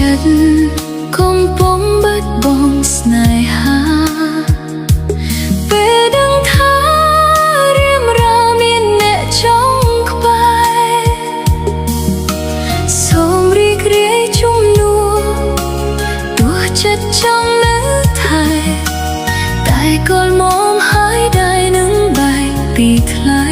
ចិត្តគំពំបាត់បង់ស្នេហាពេលដឹងថារៀមរាមានអ្នកចង់ក្បែរសូមរីករាយជំនួសទោះចិត្តចង់នៅថែតែក៏មកហើយដែរនឹងបែកពីថ្លៃ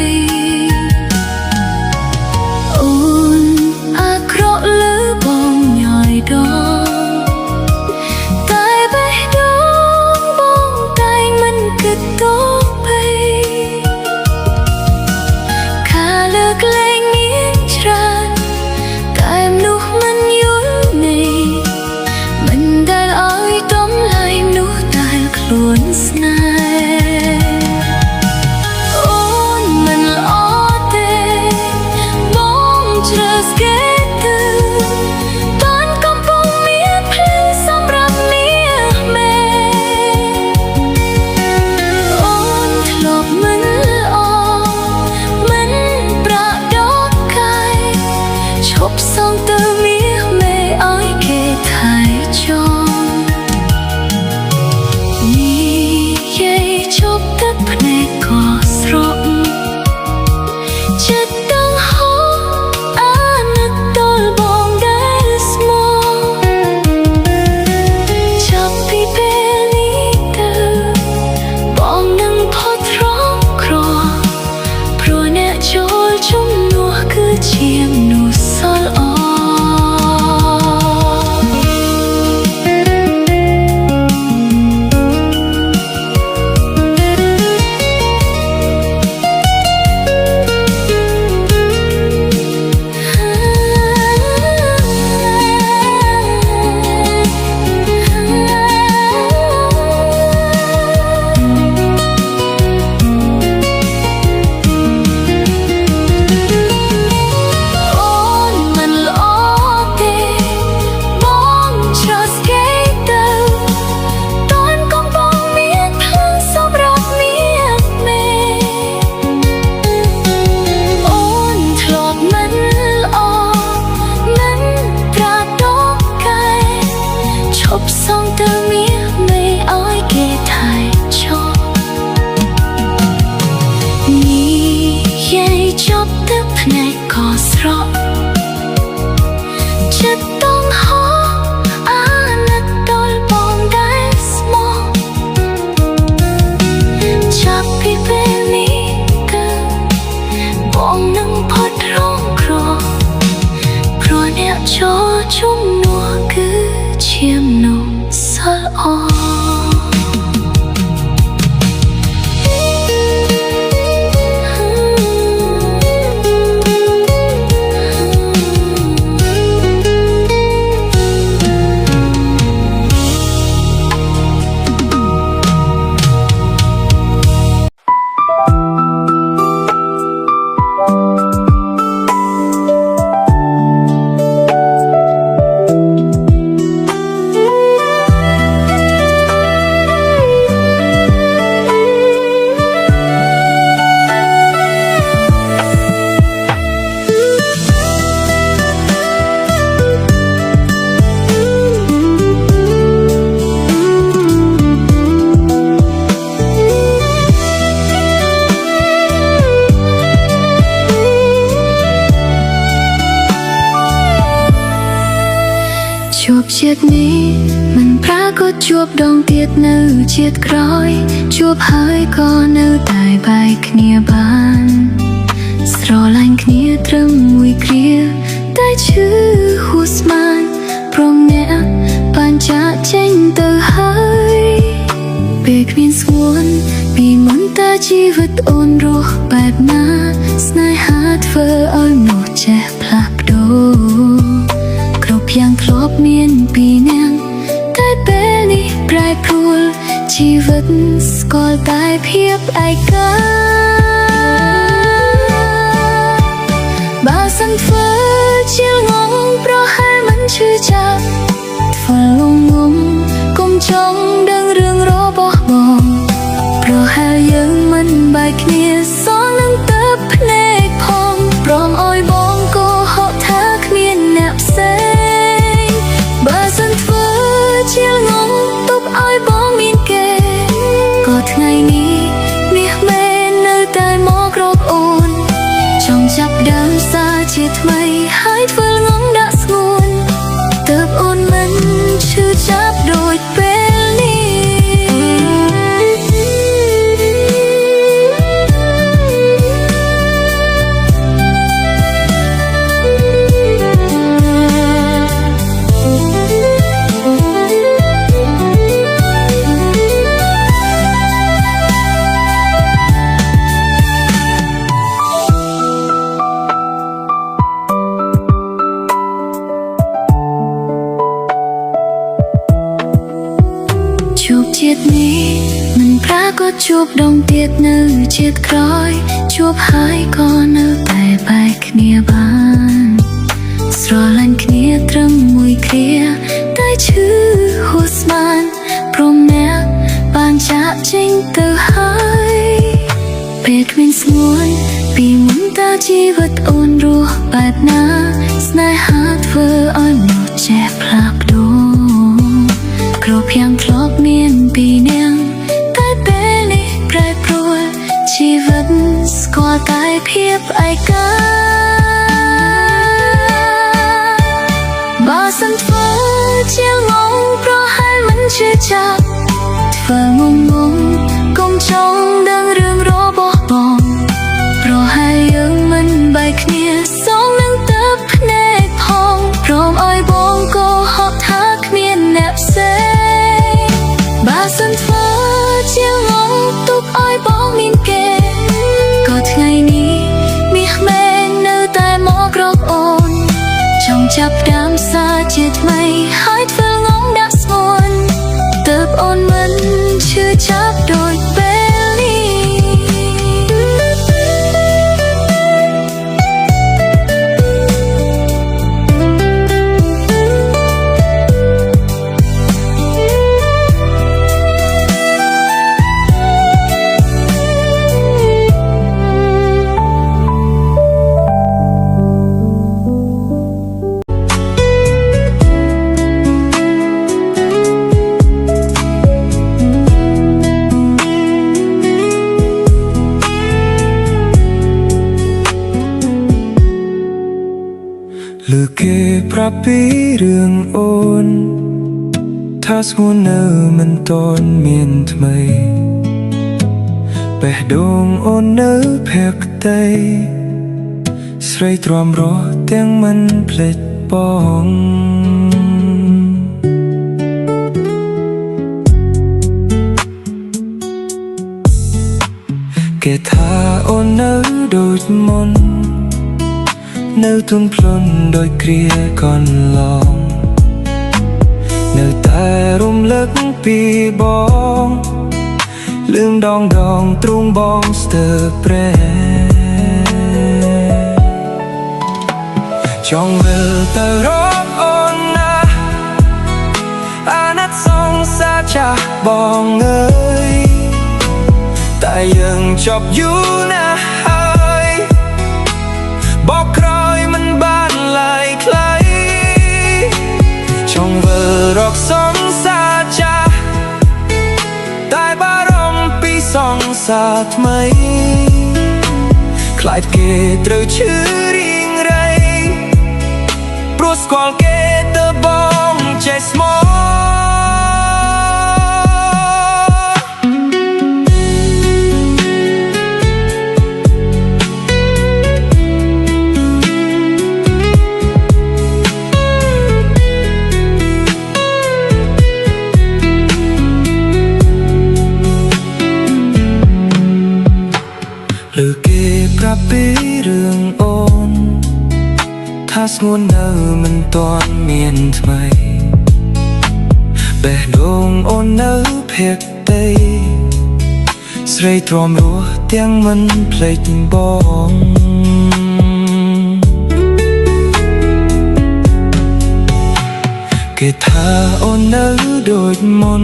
ជួបជាតិនេះមិនប្រាកដជួបដងទៀតនៅជាតិក្រោយជួបហើយក៏នៅតែបែកគ្នាបានស្រឡាញ់គ្នាត្រឹមមួយគ្រាតែឈឺហួសស្មានព្រមអ្នកបានចាកចេញទៅហើយពេលគ្មានស្ងួនពីមុនតើជីវិតអូនរស់បែបណាស្នេហាធ្វើឲ្យមនុស្សចេះផ្លាស់ប្ដូរគ្រប់យ៉ាងធ្លាប់មានពីអ្នកតែពេលនេះប្រែប្រួលជីវិតស្គាល់តែភាពឯកាបើសិនធ្វើជាងងប្រហែលមិនឈឺចាប់ធ្វើលងងកុំចង់ដឹងរឿងរបស់បងប្រហែលយើងមិនបែកគ្នាសងនឹងទៅភ្នែកផងព្រមអោយបងកុហកថាគ្មានអ្នកផ្សេងបើ ក៏ជួបដងទៀតនៅជាតិក្រោយជួបហើយក៏នៅតែបែកគ្នាបានស្រឡាញ់គ្នាត្រឹមមួយគ្រាតែឈឺហួសស្មានព្រមអ្នកបានចាកចេញទៅហើយពេលគ្មានស្ងួនពីមុនតើជីវិតអូនរស់បែបណាស្នេហាធ្វើឲ្យមនុស្សចេះផ្លាស់ប្ដូរគ្រប់យ៉ាងធ្លាប់មានពីនាងតែពេលនេះប្រែប្រួលជីវិតស្គាល់តែភាពឯកាបើសិនធ្វើជាងងប្រហែលមិនជឿចាប់ធ្វើងងកុំចង់ដឹងរឿងរបស់បងប្រហែលយើងមិនបែកគ្នាសងនឹងទៅភ្នែកផងព្រមឲ្យបងក៏ហត់ថាគ្មានអ្នកផ្សេងបើសិនធ្វើជាងងទុកឲ្យបងមានគេក៏ថ្ងៃនេះមាសមែននៅតែមករកអូនចង់ចាប់ផ្ដើមសារជាថ្មីហើយធ្វើងងដាក់ស្ងួនទើបអូនមិនឈឺចាប់ដូចពេលនេះលើគេប្រាប់ពីរឿងអូនថាស្ងួននៅមិនតន់មានថ្មីបេះដូងអូននៅភក្តីស្រីទ្រាំរស់ទាំងមិនភ្លេចបងគេថាអូននៅដូចមុននៅទន់ភ្លន់ដោយគ្រាកន្លងនៅតែរំលឹកពីបងលឿងដងទ្រូងបងស្ទើរប្រែចង់វិលទៅរកអូនណាអាណិតសងសាចាស់បងអើយតែយើងចប់យូរណាស់ហើយបកក្រោយមិនបានឡើយខ្លីចង់វិលរកសងសាចាស់តែបារម្ភពីសងសាថ្មីខ្លាចគេត្រូវឈឺរីងរៃព្រោះស្គាល់គេទៅបងចេះស្មោឬគេប្រាប់ពីរឿងអូនថាស្ងួននៅមិនទាន់មានថ្មីបេះដូងអូននៅភក្តីស្រីទ្រាំរស់ទាំងមិនភ្លេចបងគេថាអូននៅដូចមុន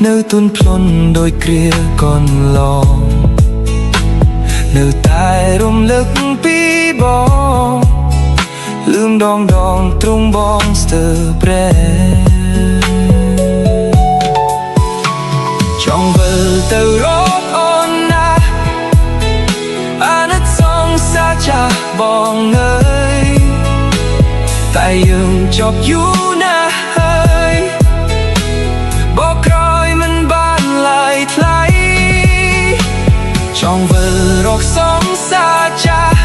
នៅទន់ភ្លន់ដោយគ្រាកន្លងនៅតែរំលឹកពីបងលឿងដងទ្រូងបងស្ទើរប្រែចង់វិលទៅរកអូនណាអាណិតសងសាចាស់បងអើយតែយើងចប់យូរណាស់ហើយបកក្រោយមិនបានឡើយថ្លៃចង់វិលរកសងសាចាស់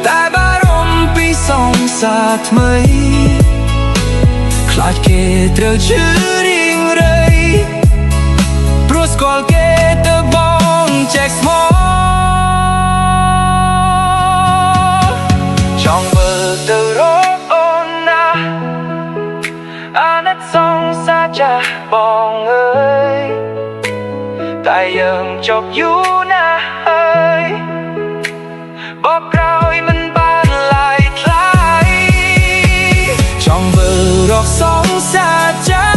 តែបារម្ភពីសងសាថ្មីខ្លាចគេត្រូវឈឺរីងរៃព្រោះស្គាល់គេទៅបងចេះស្មោចង់វិលទៅរកអូនណាអាណិតសងសាចាស់បងអើយ จบอยู่นะเอ้ยบอกเราให้มันบานลายคล้ายช่องเบอร์รอกสองสาจ้า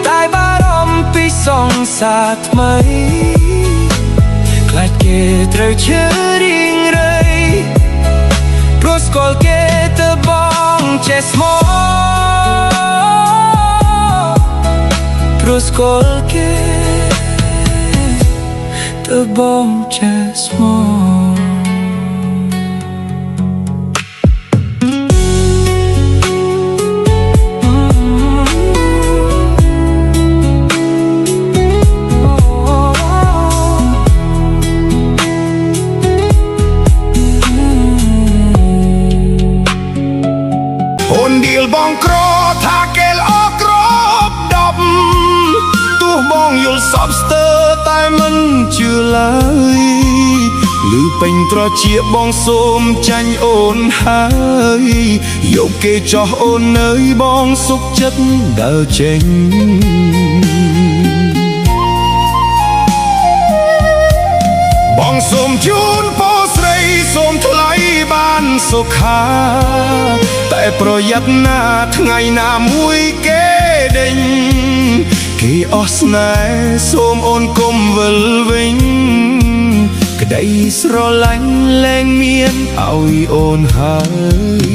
ตายบารมปีสองสาดไหมคลาดเกตเราเชื่อริ่งเลย Proskolke bong chesmo Proskolke bong chesmoបងក្រថាគេល្អក្របដប់ទោះបងយល់សពស្ទើរតែមិនជឿឡើយឮពេញត្រជាបងសូមចាញ់អូនហើយយកគេចោះអូននៅបងសុខចិត្តដើរចេញបងសូមជូនពរស្រីសូមថ្លៃបានសុខាតែប្រយ័ត្នណាថ្ងៃណាមួយគេដេញគេអស់ស្នេហ៍សូមអូនកុំវិលវិញក្តីស្រឡាញ់លែងមានឲ្យអូនហើយ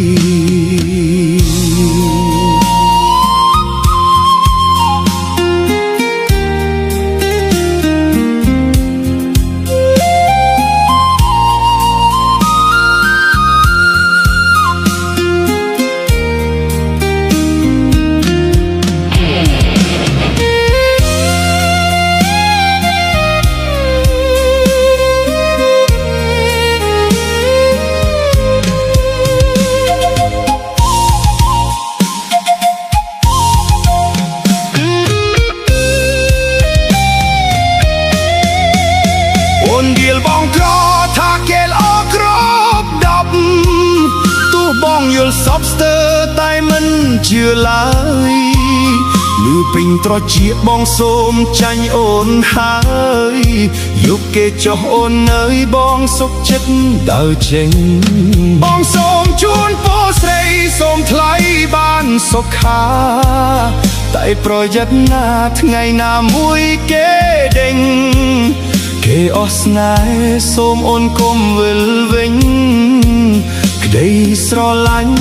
យល់សពស្ទើរតែមិនជឿឡើយឮពេញត្រជាបងសូមចាញ់អូនហើយយកគេចុះអូននៅបងសុខចិត្តដើរចេញបងសូមជូនពរស្រីសូមថ្លៃបានសុខាតែប្រយ័ត្នណាថ្ងៃណាមួយគេដេញគេអស់ស្នេហ៍សូមអូនកុំវិលវិញក្តីស្រឡាញ់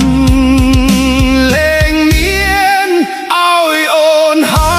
លែងមានឲ្យអូនហើយ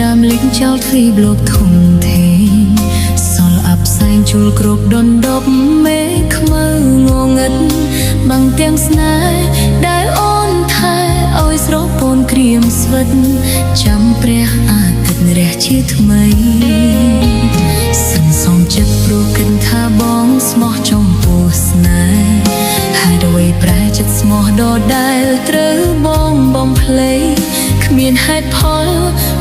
ដើមលេងចោលទ្វីបលោកធំធេងសល់អាប់សែងជួលគ្រប់ដនដប់មេខ្មៅងងឹតបាំងទាំងស្នេហ៍ដែលអូនថែឲ្យស្រពូនក្រៀមស្វិតចាំព្រះអាទិត្យរះជាថ្មីសន្សំចិត្តព្រោះគិតថាបងស្មោះចំពោះស្នេហ៍ហើយអ្វីប្រែចិត្តស្មោះដដែលត្រូវបងបំភ្លេចគ្មានហេតុផល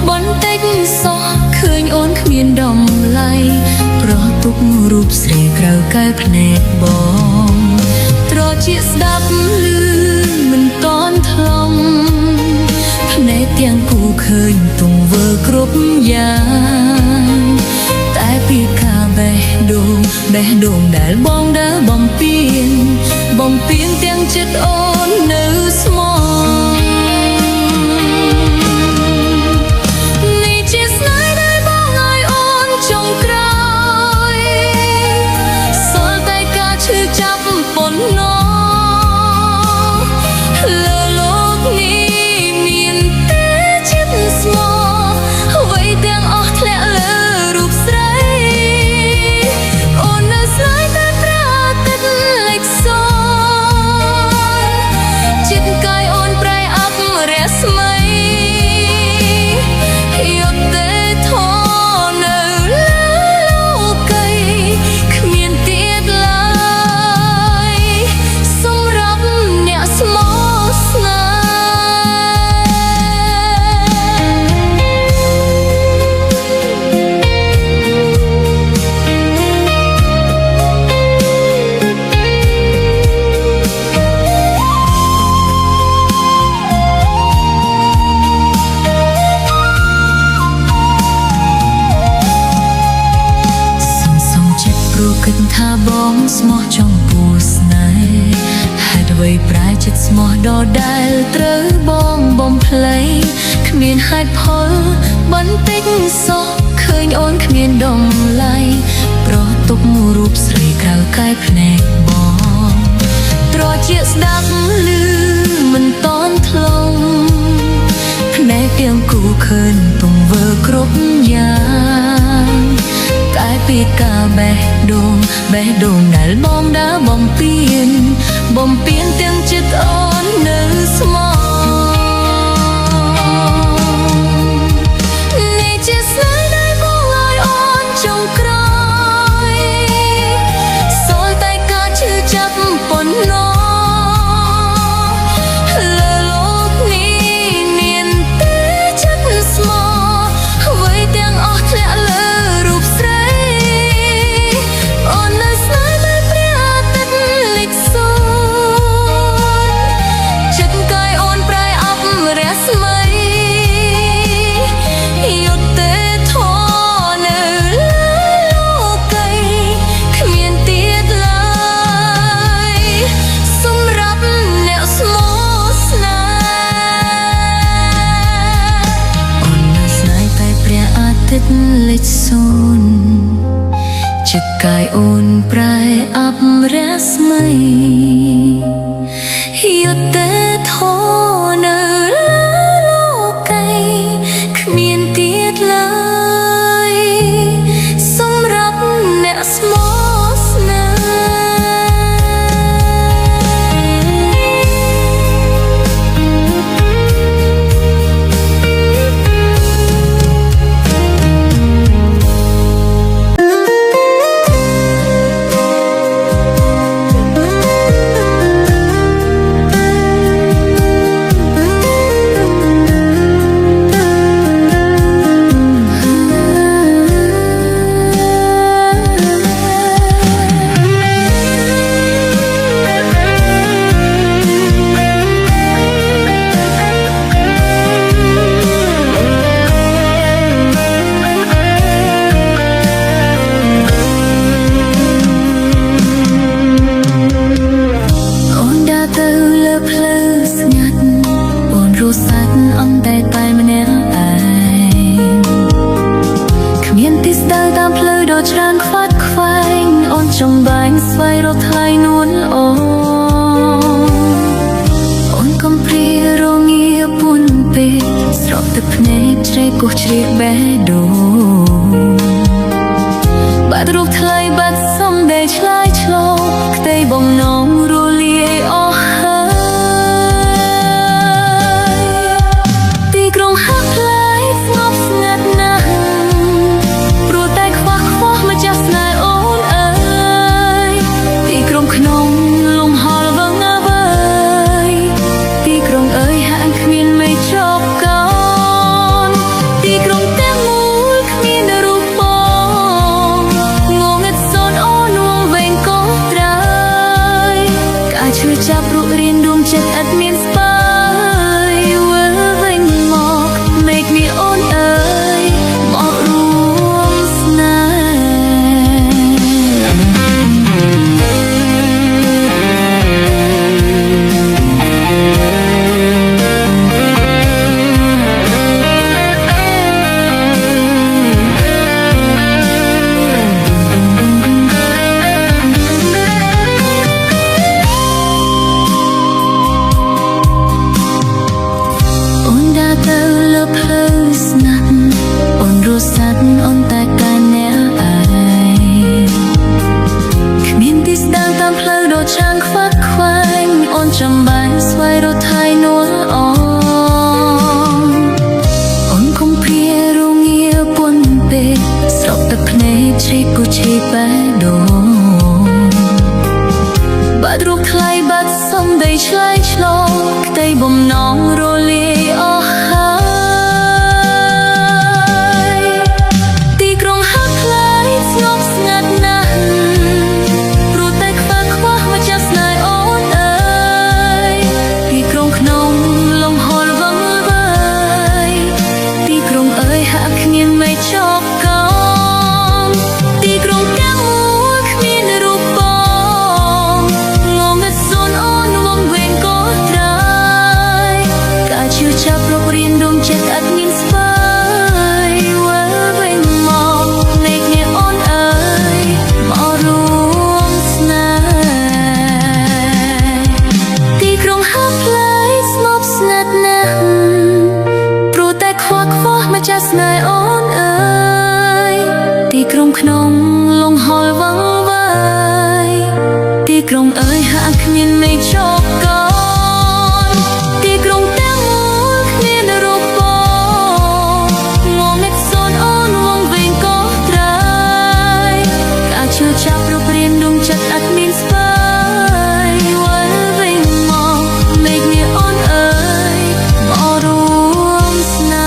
បន្តិចសោះឃើញអូនគ្មានដំឡៃប្រោះទុករូបស្រីក្រៅកែភ្នែកបងត្រជាស្ដាប់ឮមិនតន់ថ្លង់ភ្នែកទាំងគូឃើញទង្វើគ្រប់យ៉ាងតែពីកាបេះដូងដែលបងដើរបំពេញទាំងចិត្តអូននៅស្មោះអូន ថាបងស្មោះចង់ពូស្នេហ៍ហេតុអ្វីប្រែចិត្តស្មោះដដែលត្រូវបងបំភ្លៃគ្មានហេតុផលបន្តិចសោះឃើញអូនគ្មានដំឡៃប្រទុករូបស្រីក្រៅកាយភ្នែកបងត្រជាស្ដាប់ឮមិនតន់ថ្លង់ភ្នែកទាំងគូឃើញទង្វើគ្រប់យ៉ាងតែពីការបេះដូងដែលបងដើរបំពេញទាំងចិត្តអូននៅស្មោះនេះជាស្នេហ៍ដែលបងឲ្យអូនចុងក្រោយសល់តែការឈឺចាប់ប៉ុណ្ណោះលើលោកនេះមានតែចិត្តស្មោះអ្វីទាំងអស់ធ្លាក់លើរូបស្រីអូននៅស្នេហ៍បែបព្រះអាទិត្យលិចសូន្យចិត្តកាយអូនប្រែអប់រស្មីយុទ្ធទេធរនៅលើលោកីគ្មានទៀតឡើយសម្រាប់អ្នកស្មោះស្នេហ៍អូននៅស្នេហ៍តែព្រះអាទិត្យលិចសូន្យចិត្តកាយអូនប្រែអប់រស្មីយុទ្ធទេធរនៅលើលោកីគ្មានទៀតឡើយសម្រាប់អ្នកស្មោះស្នេហច្រើនខ្វាត់ខ្វែងអូនចង់បែងស្វ័យរកថ្លៃនួនអូនកំព្រារងាពួនពេកស្រក់ទឹកភ្នែកជ្រែកគោះជ្រៀកបេះដូងបាត់រូបថ្លៃបាត់សំដីឆ្លើយឆ្លងខ្ទេបំណងរលាយអស់ហើយទីក្រុងហាក់ផ្លែស្ងប់ស្ងាត់ណាស់ព្រោះតែខ្វះម្ចាស់ស្នេហ៍អូនអើយទីក្រុងក្នុងលំហលវងអ្វីទីក្រុងអើយហាក់គ្មានមេឃជប់កោនទីក្រុងទាំងមូលគ្មាន ការជឿចាប់រករៀនដួងចិត្តអត់មានស្បើយវិលវិញមកនៃគ្នាអូនអើយមករួមស្នេហ៍ទីក្រុងហាប់ផ្លែស្មប់ស្ងាត់ណាស់ព្រោះតែខ្វះម្ចាស់ស្នេហ៍អូនអើយទីក្រុងក្នុងលងហល់វង្វេងទីក្រុងអើយហាក់គ្មាននៃជោគកនទីក្រុងទាំងមូលគ្មានរូបបងងងឹតសូនអូនវងវែងក៏ត្រើយការជឿចាប់រូបរៀនដួងចិត្តអត់មានស្បើយវិលវិញមកមេឃនេះអូនអើយមករួមស្នេ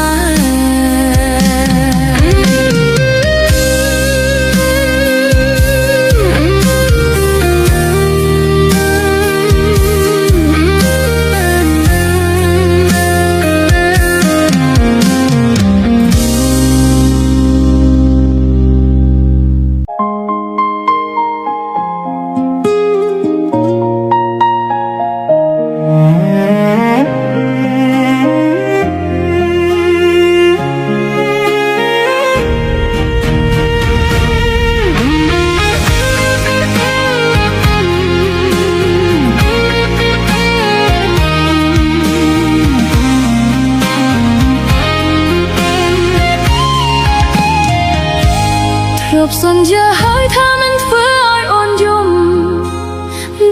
ធ្លាប់សន្យាហើយថាមិនធ្វើឲ្យអូនយំ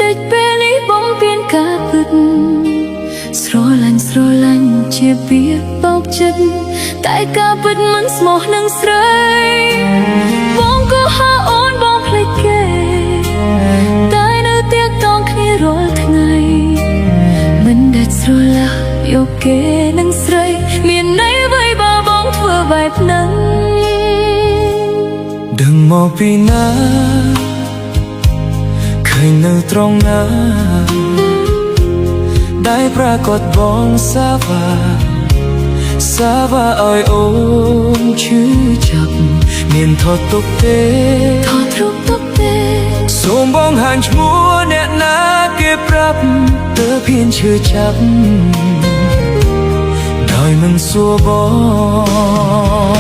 ដេកពេលនេះបំពេញការពិតស្រឡាញ់ជាពាក្យបោកចិត្តតែការពិតមិនស្មោះនឹងស្រីបងក៏ហៅអូនបងភ្លេចគេតែនៅទៀកតងគ្នារាល់ថ្ងៃមិនដាច់ស្រឡះយកគេនឹងស្រីមានន័យអ្វីបើបងធ្វើបែបហ្នឹងដឹងមកពីណាឃើញនៅត្រង់ណាได้ปรากฏបងសាវ៉ាឲ្យអូនឈឺចាប់មានថតទុកទេថតរូបទុកទេសូមបងហាញឈ្មោះអ្នកណាគេប្រាប់ទើបហ៊ានឈឺចាប់ដោយមិនសួរប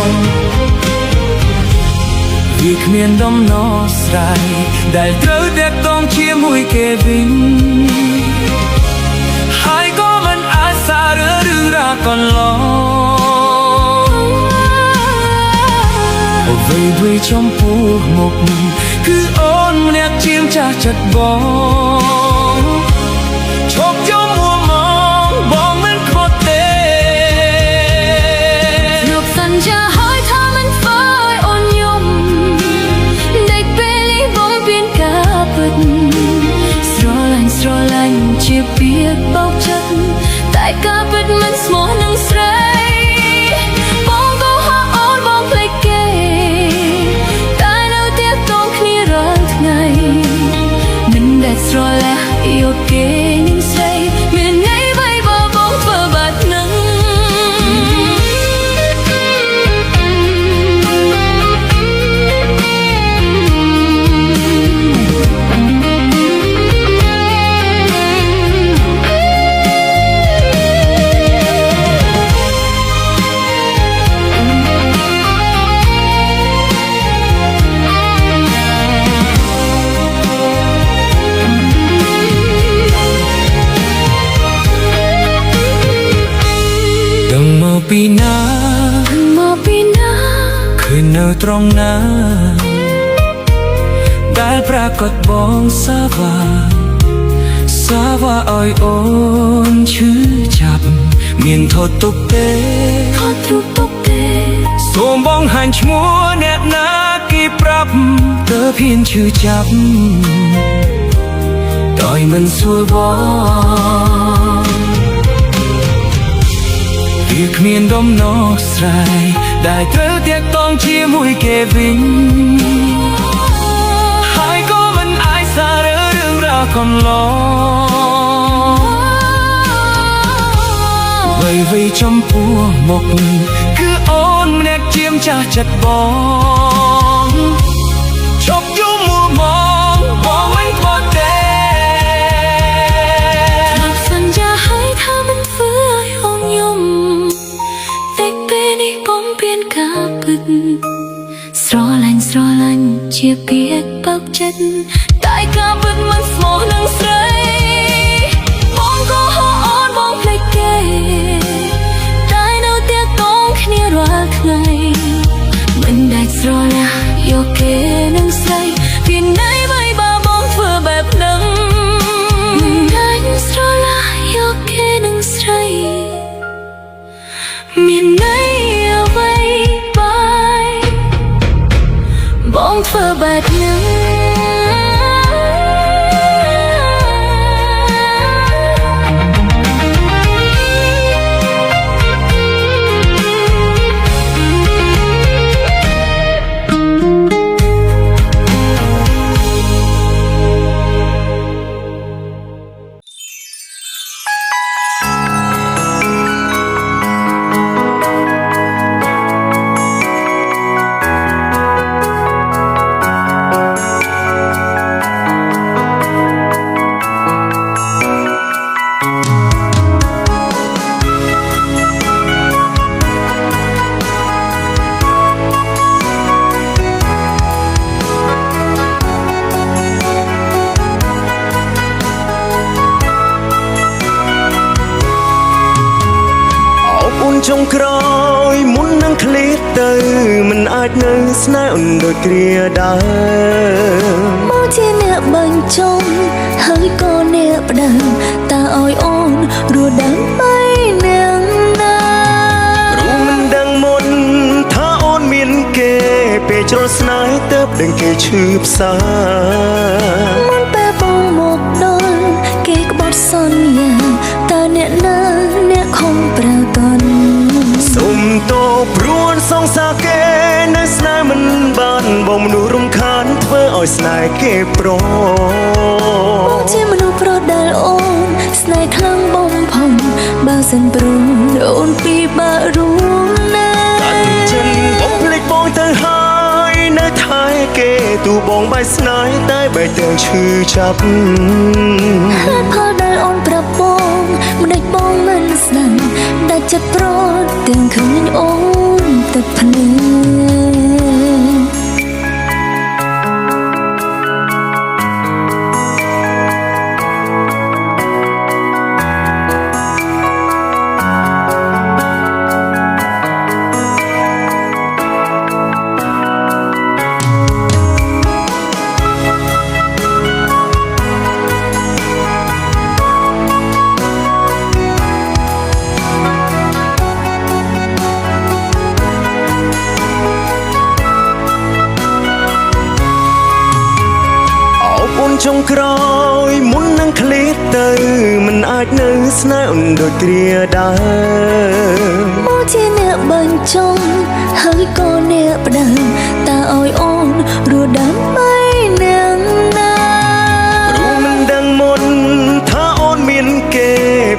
ងវាគ្មានដំណោះស្រាយដែលត្រូវតែតងជាមួយគេវិញហើយក៏មិនអាចសាររឿងរ៉ាវកន្លងអ្វីចំពោះមុខគឺអូនម្នាក់ជាងចាស់ចិត្តបងឈប់យំមួមងបងមិនខុសទេលោកសន្យាហើយថាមិនធ្វើឲ្យអូនយំដេកពេលនេះបងមានការពិតស្រឡាញ់ជាពាក្យបោកចិត្តតែការពិតមិនស្មោះនឹងស្រីបងក៏ហៅអូនបងភ្លេចគេតែនៅទៀកតងគ្នារាល់ថ្ងៃមិនដែលស្រឡះយកគេនឹងស្រីមានន័យអ្វីបើបងធ្វើបែបហ្នឹងពីណាឃើញនៅត្រង់ណាដែលปรากฏបងសាវ៉ាឲ្យអូនឈឺចាប់មានថតទុកទេថតរូបទុកទេសូមបងហាញឈ្មោះអ្នកណាគេប្រាប់ទើបហ៊ានឈឺចាប់ដោយមិនសួរបងវាគ្មានដំណោះស្រាយដែលត្រូវតាក់ទងជាមួយគេវិញហើយក៏មិនអាចសាររឿងរ៉ាវកន្លងអ្វីចំពោះមុខគឺអូនម្នាក់ជាងចាស់ចិត្តបងឈប់យំមួមងបងមិនខុសទេលោកសន្យាហើយថាមិនធ្វើឲ្យអូនយ ជាពាក្យបើកចិត្តតែការពិតមិនស្មោះនឹងស្រីបងក៏ហៅអូនបងភ្លេចគេតែនៅតែតងគ្នារាល់ថ្ងៃមិនដាច់ស្រឡាញ់យកគេនឹងស្រីពីណៃបីបើបងធ្វើបែបហ្នឹងមិនដាច់ស្រឡាញ់យកគេនឹងស្រីមានន័យអ្វីបាយបងធ្វើបែបហ្នឹង ចុងក្រោយមុននឹងឃ្លាតទៅមិនអាចនៅស្នេហ៍អូនដូចគ្រាដើមមកជាអ្នកបញ្ចុំហើយក៏អ្នកផ្ដើមតើឲ្យអូនរស់ដើម្បីនឹងណាគ្រូមិនដឹងមុនថាអូនមានគេពេលជ្រុលស្នេហ៍ទៅដឹងគេឈឺផ្សាមុនពេលបងមកដល់គេក្បត់សន្យាតើអ្នកណាអ្នកខំប្រើតន់សុំតោព្រួនសងសាគេនៅស្នេហ៍មិនបានបងមនុស្សរំខានធ្វើឲ្យស្នេហ៍គេប្របងជាមនុស្សប្រដែលអូនស្នេហ៍ខ្លាំងបំផុតបើសិនព្រួនអូនពីបាក់រួមណាកាត់ចិនបងភ្លេចបងទៅហើយនៅថែគេទូបងបាយស្នេហ៍តែបែកទាំងឈឺចាប់ហេតុផលដែលអូនប្រាប់បងមិនដេចបងមិនស្ដាប់ដាច់ចិត្តប្រត់ទាំងឃើញអូនទឹកភ្នែកចុងក្រោយមុននឹងឃ្លាតទៅមិនអាចនៅស្នេហ៍អូនដូចគ្រាដើមមកជាអ្នកបញ្ចុំហើយក៏អ្នកផ្ដើមតើឲ្យអូនរស់ដើម្បីនឹងណាគ្រូមិនដឹងមុនថាអូនមានគេ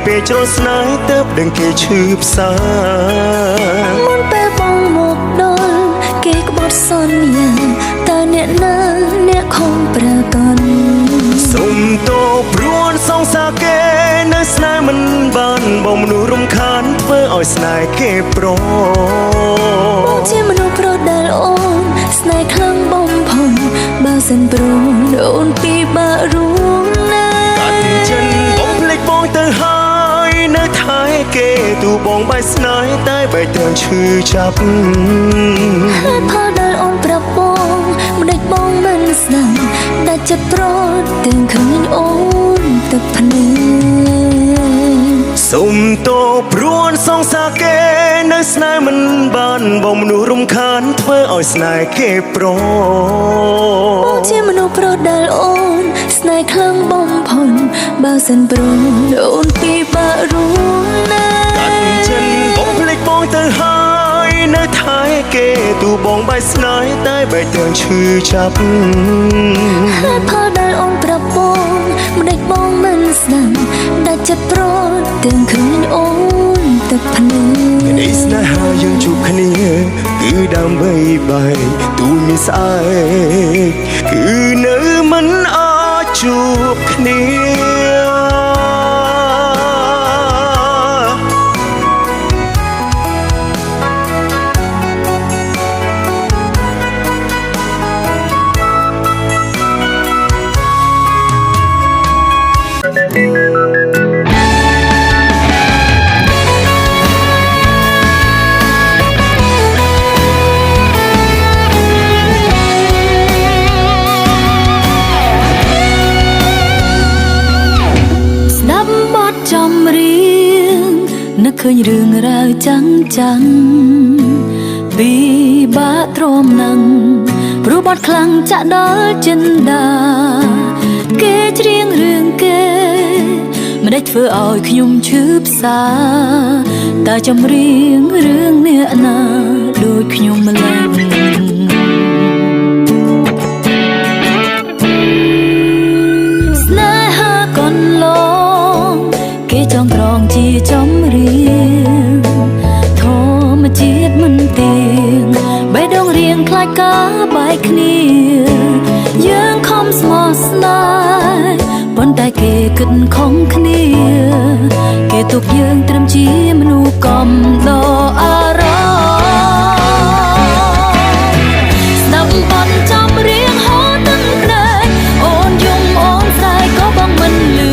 ពេលជ្រុលស្នេហ៍ទៅដឹងគេឈឺផ្សាមុនពេលបងមកដល់គេក្បត់សន្យាតើអ្នកណាអ្នកខំប្រើកន់សុំតោព្រួនសងសាគេនៅស្នេហ៍មិនបានបងមនុស្សរំខានធ្វើឲ្យស្នេហ៍គេប្របងជាមនុស្សប្រដែលអូនស្នេហ៍ខ្លាំងបំផុតបើសិនព្រួនអូនពីបាក់រួមណាកាត់ចិនបងភ្លេចបងទៅហើយនៅថែគេទូបងបាយស្នេហ៍តែបែកទាំងឈឺចាប់ហេតុផលដែលអូនប្រាប់បងមិនដេចបងមិនស្ដាប់ដាច់ចិត្តប្រត់ទាំងឃើញអូនទឹកភ្នែកសុំតោព្រួនសងសាគេនៅស្នេហ៍មិនបានបងមនុស្សរំខានធ្វើឲ្យស្នេហ៍គេប្របងជាមនុស្សប្រដែលអូនស្នេហ៍ខ្លាំងបំផុតបើសិនព្រួនអូនពីបាក់រួមណាកាត់ចិនបងភ្លេចបងទៅហើយនៅថែគេទូបងបាយស្នេហ៍តែបែកទាំងឈឺចាប់ហេតុផលដែលអូនប្រាប់បងមិនដេចបងមិនស្ដាប់ដាច់ចិត្តប្រត់ទាំងឃើញអូនទឹកភ្នែកនេះស្នេហាយើងជួបគ្នាគឺដើម្បីបែកទូមានស្អែកគឺនៅមិនអាចជួបគ្នា នឹកឃើញរឿងរ៉ាវចាំងពីបាក់ទ្រាំណាំងព្រោះបាត់ខ្លាំងចាក់ដល់ចិនដាគេច្រៀងរឿងគេមិនដេចធ្វើឲ្យខ្ញុំឈឺផ្សាតែចម្រៀងរឿងអ្នកណាដូចខ្ញុំម្ល៉េះស្នេហាកូនឡងគេចង់ក្រងជាចម្រៀងធម្មជាតិមិនទៀងបេះដូងរៀងខ្លាចការបែកគ្នាយើងខំស្មោះស្នេហ៍ប៉ុន្តែគេគិតខំគ្នាគេទុកយើងត្រឹមជាមនុស្សកំដរអារម្មណ៍ស្ដាប់បទចម្រៀងហូរទឹកភ្នែកអូនយំអូនស្រែកក៏បងមិនលឺ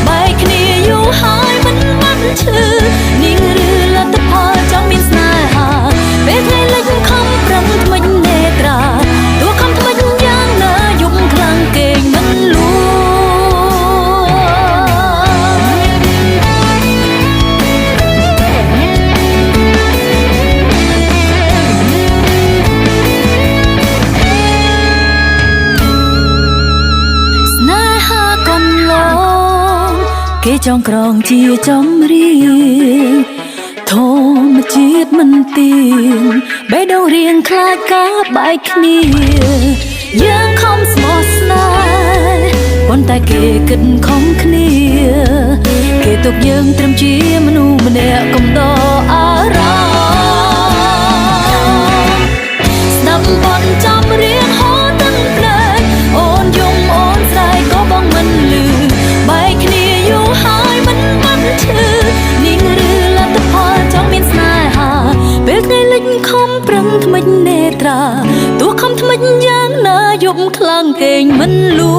បែកគ្នាយូរហើយមិនបានឈឺនាងឬលទ្ធផលចង់មានស្នេហាពេលថ្ងៃលិចខំប្រឹងថ្មិចនេត្រាទោះខំថ្មិចយ៉ាងណាយំខ្លាំងគេងមិនលួគេចង់ក្រងជាចម្រៀងធម្មជាតិមិនទៀងបេះដូងរៀងខ្លាចការបែកគ្នាយើងខំស្មោះស្នេហ៍ប៉ុន្តែគេគិតខំគ្នាគេទុកយើងត្រឹមជាមនុស្សម្នាក់កំដរអារម្មណ៍ស្ដាប់បទចម្រៀងហូរទឹកភ្នែកអូនយំអូនស្រែកក៏បងមិនលឺបែកគ្នាយូរហើយមិនបានឈឺនាងឬលទ្ធផលចង់មានស្នេហាពេលថ្ងៃលិចខំប្រឹងថ្មិចនេត្រាទោះខំថ្មិចយ៉ាងណាយប់ខ្លាំងគេងមិនលួ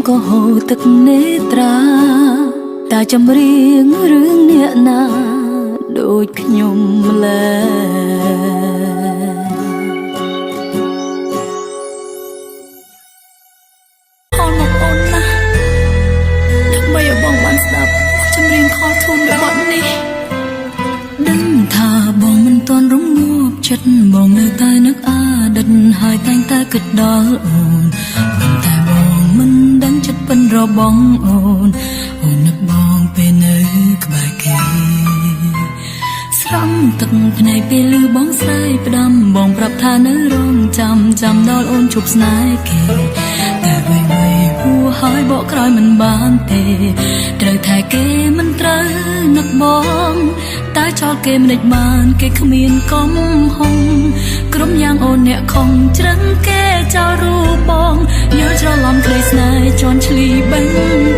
ក៏ហូរទឹកនេត្រាតែចម្រៀងរឿងអ្នកណាដូចខ្ញុំម្ល៉េះអូនមកអូនណាដើម្បីឲ្យបងបានស្ដាប់ចម្រៀងខធូនបទនេះដឹងថាបងមិនទាន់រំងាប់ចិត្តបងនៅតែនឹកអតីតហើយតែងតែគិតដល់អូនប៉ុន្តែបងមិនដឹងចិត្តពិនរបងអូននឹកបងពេលនៅក្បែរគេស្រង់ទឹកភ្នែកពេលឮបងស្រែកផ្ដាំបងប្រាប់ថានៅរងចាំដល់អូនជប់ស្នេហ៍គេតែអ្វីហួរហើយបកក្រោយមិនបានទេត្រូវតែគេមិនត្រូវនឹកបងតែចោលគេមិនដេចបានគេគ្មានកំហុងក្រុមយ៉ាងអូនអ្នកខំច្រឹងគេចោលរូបបងញើច្រឡំក្តីស្នេហ៍ជន់ឈ្លីបេះ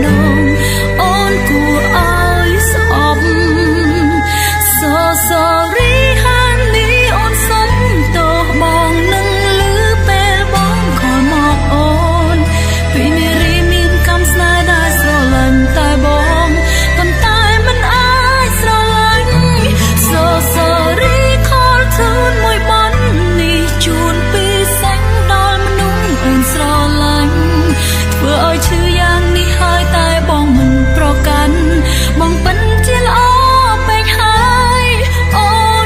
ដូងអូនគួរឲ្យស្អប់ So sorry honey អូនសុំទោសបងនឹងលឺពេលបងខលមកអូនពីនារីមានកម្មស្នេហ៍ដែលស្រឡាញ់តែបងប៉ុន្តែមិនអាចស្រឡាញ់ So sorry ខលជូនមួយបននេះជូនពីសាច់ដល់មនុស្សអូនស្រឡាញ់ធ្វើឲ្យឈឺយ៉ាងនេះហើយតែបងមិនប្រកាន់បងពិនជាល្អពេកហើយអូន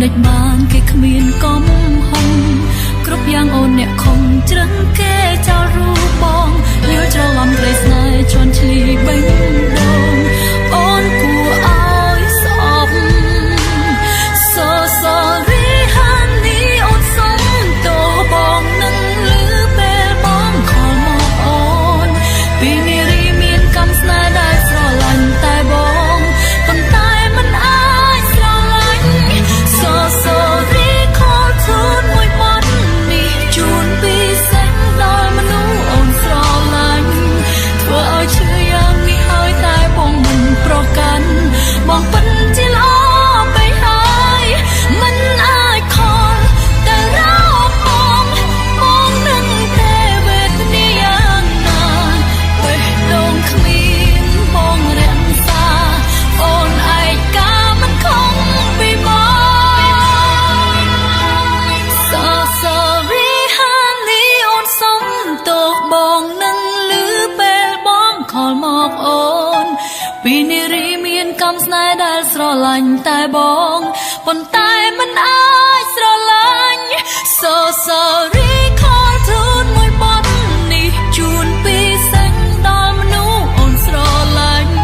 ដេចបានគេគ្មានកំហុងគ្រប់យ៉ាងអូនអ្នកខំច្រឹងគេចោលរូបបងលឿច្រឡំក្ដីស្នេហ៍ជន់ឈ្លីបេះដូងអូនគួរឲ្យស្អប់ So sorry honey អូនសុំទោសបងនឹងលឺពេលបងខលមកអូនពីនារីមានកម្មស្នេហ៍ដែលស្រឡាញ់តែបងប៉ុន្តែមិនអាចស្រឡាញ់ So sorry ខលជូនមួយបទនេះជូនពីសេចដល់មនុស្សអូនស្រឡាញ់ធ្វើឲ្យឈឺយ៉ាងនេះហើយតែបងមិនប្រកាន់បងពិតជាល្អពេកហើយមិនអាចខលតែរកបងនឹងតែវេទនាយ៉ាងណាបេះដូងគ្មានបងរក្សាអូនឯកាមិនខំពីមក So sorry honey អូនសុំទោសបងនឹងលឺពេលបងខលមកអូនពីនារីមានកម្មស្នេហ៍ដែលស្រឡាញ់តែបងប៉ុន្តែមិនអាចស្រឡាញ់ So sorry ខលជូនមួយបទនេះជូនពីសេចដល់មនុស្សអូនស្រឡាញ់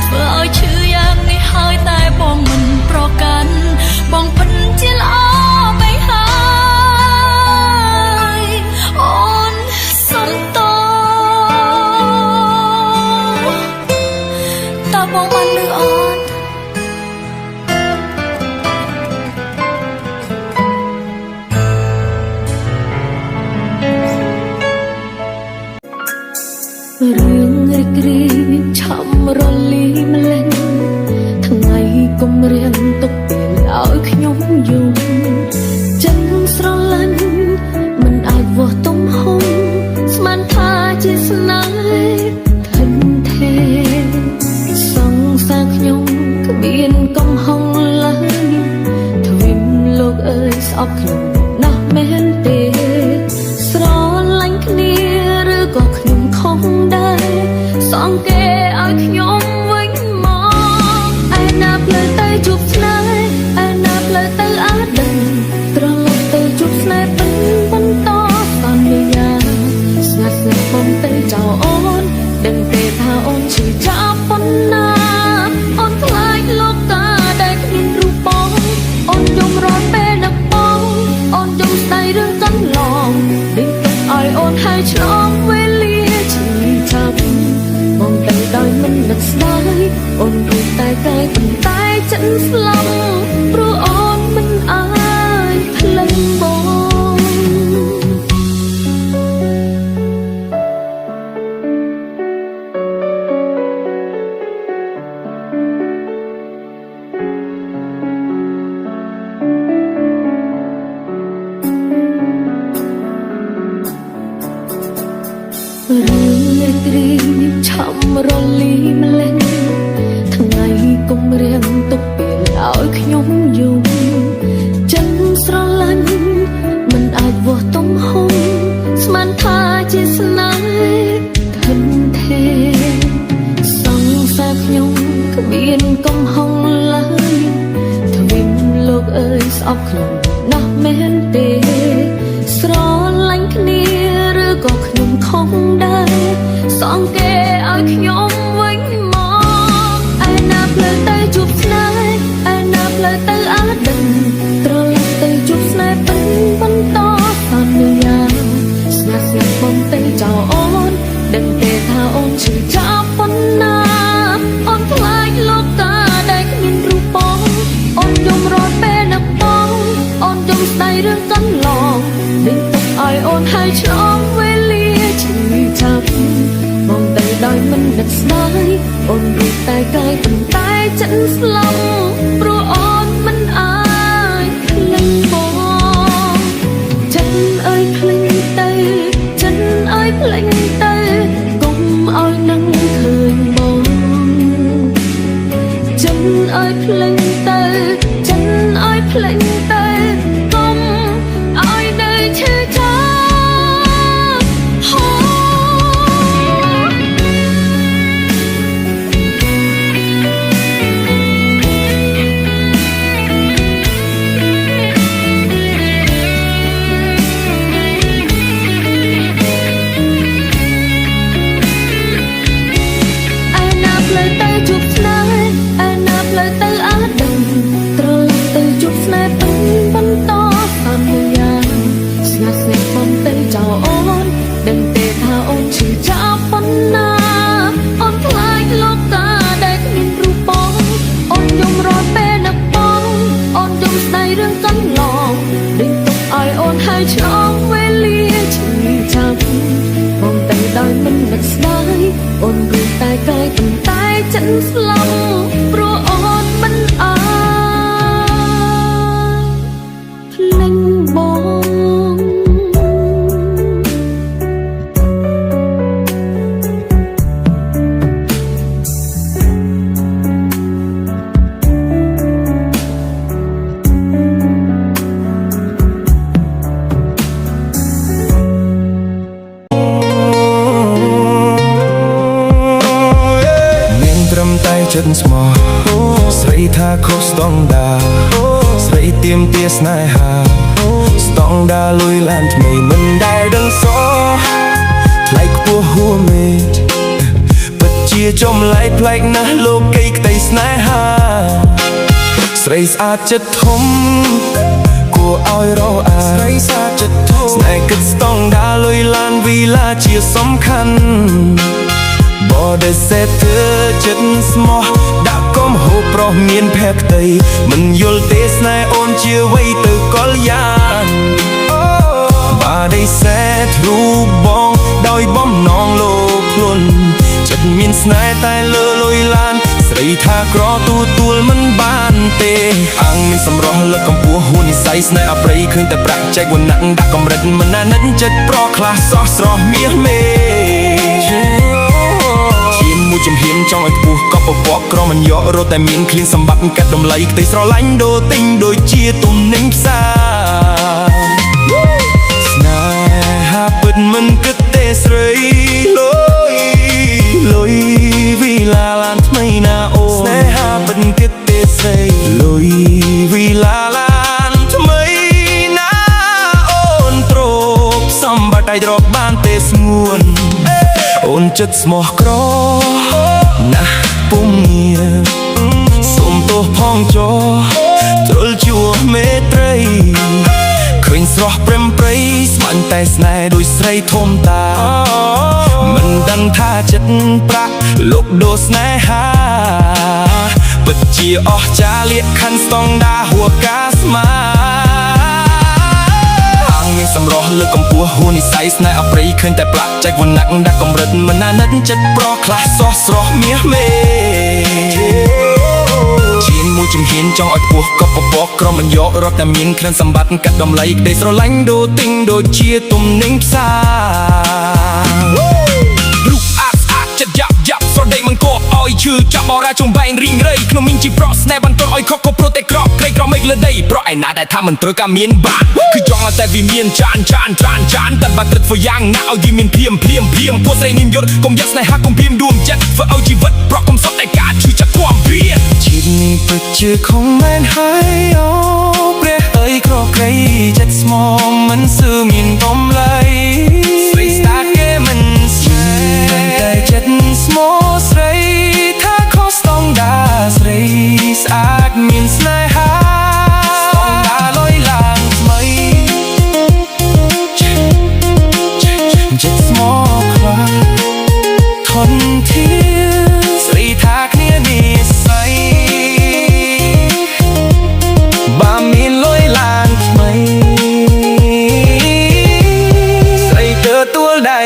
ធ្វើឲ្យឈឺយ៉ាងនេះហើយតែបងមិនប្រកាន់បងពិតជាល្អបែបហើយអូនសុំទោសតើបងបានលឺអត់រឿងរីករាយឆាំរលីម្លេះថ្ងៃគុំរៀងទុកពេលឲ្យខ្ញុំយំចិនស្រឡាញ់មិនអាចវាស់ទំហំស្មានថាជាស្នេហ៍ធិនថេសង្សារខ្ញុំគ្មានកំហុងឡើយទ្វីបលោកអើយស្អប់ខ្ញុំណាស់មែនទេស្រឡាញ់គ្នាឬក៏ខ្ញុំខំដែរសងគេឲ្យខ្ញុំវិញមកឯណាផ្លូវទៅជួបស្នេហ៍ឯណាផ្លូវទៅអាដឹងត្រឡប់ទៅជួបស្នេហ៍បន្តសន្យាស្ងាត់ស្ងាត់បំទៅចោលអូនដឹងទេថាអូនឈឺចាប់ប៉ុណ្ណាអូនខ្លាចលោកតាដែលគ្មានរូបបងអូនយំរាល់ពេលនឹកបងអូនយំស្ដីរឿងកន្លងដេញទុកឲ្យអូនហើយឆ្លងវេលាឈឺចាប់បងទៅដោយមិននឹកស្ដាយអូនរូបតែកាយប៉ុន្តែចិត្តស្លាប់ព្រោះអូនមិនអាចភ្លេចបង រឿងរីករាយឆាំរលីម្លេះថ្ងៃគុំរៀងទុកពេលឲ្យខ្ញុំយំចិនស្រឡាញ់មិនអាចវាស់ទំហំស្មានថាជាស្នេហ៍ធិនថេសង្សារខ្ញុំគ្មានកំហុងឡើយទ្វីបលោកអើយស្អប់ខ្ញុំណាស់មែនទេស្រឡាញ់គ្នាឬក៏ខ្ញុំខំដែរសងគេឲ្យខ្ញុំវិញមកឯណាផ្លូវទៅជួបស្នេហ៍ឯណាផ្លូវទៅអាដឹងត្រឡប់ទៅជួបស្នេហ៍បន្តសន្យាស្ងាត់ស្ងាត់បំទៅចោលអូនដឹងទេថាអូនឈឺចាប់ប៉ុណ្ណាអូនខ្លាចលោកតាដែលគ្មានរូបបងអូនយំរាល់ពេលនឹកបងអូនយំស្ដីរឿងកន្លងដេញទុកឲ្យអូនហើយឆ្លងវេលាឈឺចាប់បងទៅដោយមិននឹកស្ដាយអូនរូបតែកាយប៉ុន្តែចិត្តស្លាប់ព្រោះអូនមិនអាចភ្លេចបងចិត្តអើយភ្លេចទៅចិត្តអើយភ្លេចទៅកុំឲ្យនឹងឃើញបងចិត្តអើយភ្លេចទៅចិត្តអើយភ្លេចទៅកុំឲ្យនៅឈឺចាប់ ជួបស្នេហ៍ឯណាផ្លូវទៅអាដឹងត្រឡប់ទៅជួបស្នេហ៍ពេញបន្តសន្យាស្ងាត់ស្ងាត់បំពេញចោលអូនដឹងទេថាអូនឈឺចាប់ប៉ុណ្ណាអូនខ្លាចលោកតាដែលគ្មានរូបបងអូនយំរាល់ពេលនឹកបងអូនយំស្ដីរឿងកន្លងដេញទុកឲ្យអូនហើយឆ្លងវេលាឈឺចាប់បងតែដោយមិននឹកស្ដាយអូនរួចតែកាយប៉ុន្តែចិត្តស្លាប់ព្រោះអូនមិនអាចភ្លេចបង ចិត្តស្មោះស្រីថាខុសស្តង់ដាស្រីទៀមទាស្នេហាស្តង់ដាលុយឡានថ្មីមិនដែលដឹងសោះថ្លៃខ្ពស់ហួមេពិតជាចម្លែកប្លែកណាស់លោកកៃក្តីស្នេហាស្រីស្អាតចិត្តធំគួរឲ្យរអាស្រីស្អាតចិត្តធំស្នេហ៍គិតស្តង់ដាលុយឡានវីឡាជាសំខាន់បដិសេធធ្វើចិត្តស្មោះដាក់កុំហូបប្រុសមានភក្តីមិនយល់ទេស្នេហ៍អូនជាវ័យទៅកលយ៉ាងបដិសេធរូបបងដោយបំណងលោកខ្លួនចិត្តមានស្នេហ៍តែលើលុយឡានស្រីថាក្រទួលមិនបានទេអាំងមានសម្រស់លើកកម្ពស់ហួននិស័យស្នេហ៍អប្រិយឃើញតែប្រាក់ចែកវណ្ណៈដាក់កម្រិតមិនណានិតចិត្តប្រខ្លះសោះស្រស់មាសមេមួយជំហានចង់ឲ្យខ្ពស់ក៏ពពកក្រមិនយករត់តែមានគ្លៀងសម្បត្តិកាត់តម្លៃក្តីស្រឡាញ់ដូរទិញដូចជាទំនិញផ្សារស្នេហាពិតមិនគិតទេស្រីលុយវីឡាឡានថ្មីណាអូនស្នេហាពិតគិតទេស្រីលុយវីឡាឡានថ្មីណាអូនទ្រពសម្បត្តិអាចរកបានទេស្ងួនអូនចិត្តស្មោះក្រណាស់ពុំងារសុំទោសផងចោទ្រុលជួមេត្រីឃើញស្រស់ព្រឹមព្រៃស្មានតែស្នេហ៍ដូចស្រីធំតាមិនដឹងថាចិត្តប្រាក់លោកដូរស្នេហាពិតជាអស្ចារ្យលក្ខខណ្ឌស្តង់ដាហួកាស្មាមានសម្រស់លើកកម្ពស់ហួននិស័យស្នេហ៍អប្រិយឃើញតែប្រាក់ចែកវណ្ណៈដាក់កម្រិតមិនណានិតចិត្តប្រខ្លះសោះស្រស់មាសមេឈានមួយជំហានចង់ឲ្យខ្ពស់ក៏ពពកក្រមិនយករត់តែមានគ្រាន់សម្បត្តិកាត់តម្លៃក្តីស្រឡាញ់ដូរទិញដូចជាទំនិញផ្សាររូបស្អាតចិត្តយ៉ាប់ស្រដេកមិនគប់ឲ្យឈឺចាប់បរាជុំបែងរីងរៃក្នុងមីងជីប្រក់ស្នេហ៍បន្តឲ្យខកក៏ប្រទេក្រក់ក្រីក្រមេឃលើដីប្រក់ឯណាដែលថាមិនត្រូវការមានបានគឺចង់ឲ្យតែវាមានចានតែបាត់ទឹកធ្វើយ៉ាងណាឲ្យវាមានភៀមពួកស្រីនាងយត់កុំយកស្នេហាកុំភៀមដួងចិត្តធ្វើឲ្យជីវិតប្រក់កុំសុទ្ធតែការឈឺចាប់ความភៀនជាតិនេះពិតជាខំមែនហើយអូព្រះអើយក្រក្រៃចិត្តស្មោះមិនស៊ឺមានបំលៃស្រីស្អាតគេមិនស្នេហ៍តែចិត្តស្មោះស្រីថាខុសស្តង់ដាស្រីស្អាតមានស្នេហាស្តង់ដាលុយឡានថ្មីចិត្តស្មោះខ្វះធនធានស្រីថាគ្នានេះស្អីបើមានលុយឡានថ្មីស្រីទទួលដៃ